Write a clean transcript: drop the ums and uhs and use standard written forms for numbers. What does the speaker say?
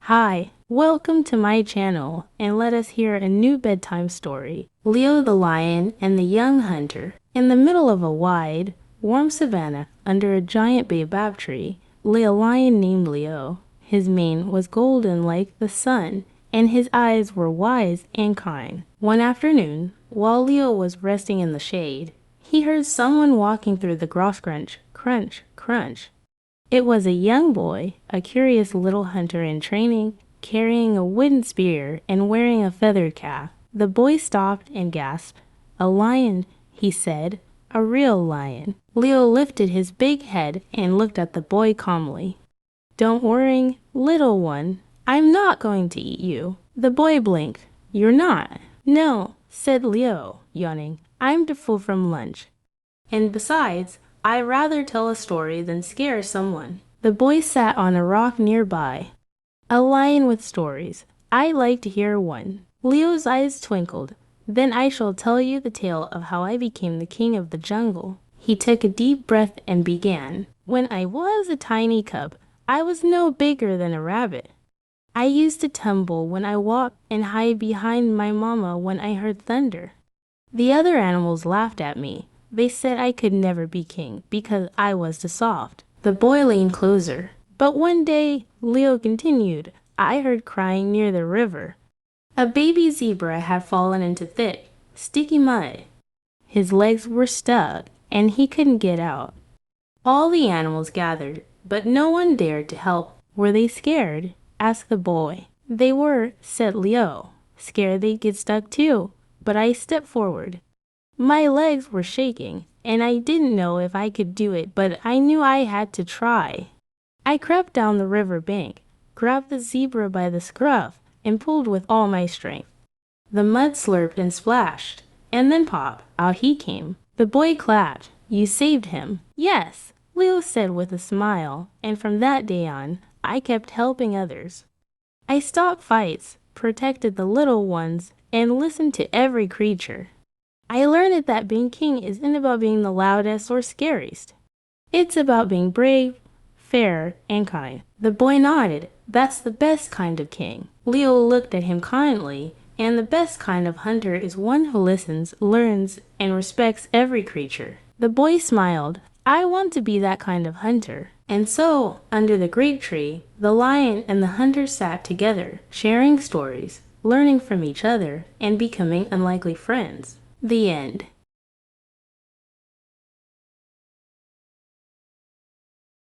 Hi, welcome to my channel, and let us hear a new bedtime story. Leo the Lion and the Young Hunter. In the middle of a wide, warm savanna, under a giant baobab tree, lay a lion named Leo. His mane was golden like the sun, and his eyes were wise and kind. One afternoon, while Leo was resting in the shade, he heard someone walking through the grass crunch, crunch, crunch. It was a young boy, a curious little hunter in training, carrying a wooden spear and wearing a feathered cap. The boy stopped and gasped. "A lion," he said, "a real lion." Leo lifted his big head and looked at the boy calmly. "Don't worry, little one. I'm not going to eat you." The boy blinked. "You're not?" "No," said Leo, yawning. "I'm too full from lunch. And besides, I'd rather tell a story than scare someone." The boy sat on a rock nearby. "A lion with stories. I'd like to hear one." Leo's eyes twinkled. "Then I shall tell you the tale of how I became the king of the jungle." He took a deep breath and began. "When I was a tiny cub, I was no bigger than a rabbit. I used to tumble when I walked and hide behind my mama when I heard thunder. The other animals laughed at me. They said I could never be king because I was too soft." The boy leaned closer. "But one day," Leo continued, "I heard crying near the river. A baby zebra had fallen into thick, sticky mud. His legs were stuck, and he couldn't get out. All the animals gathered, but no one dared to help." "Were they scared?" asked the boy. "They were," said Leo. "Scared they'd get stuck too. But I stepped forward. My legs were shaking, and I didn't know if I could do it, but I knew I had to try. I crept down the river bank, grabbed the zebra by the scruff, and pulled with all my strength. The mud slurped and splashed, and then pop, out he came." The boy clapped. "You saved him." "Yes," Leo said with a smile, "and from that day on, I kept helping others. I stopped fights, protected the little ones, and listened to every creature. I learned that being king isn't about being the loudest or scariest. It's about being brave, fair, and kind." The boy nodded. "That's the best kind of king." Leo looked at him kindly, and the best kind of hunter is one who listens, learns, and respects every creature. The boy smiled. "I want to be that kind of hunter." And so, under the great tree, the lion and the hunter sat together, sharing stories, learning from each other, and becoming unlikely friends. The end.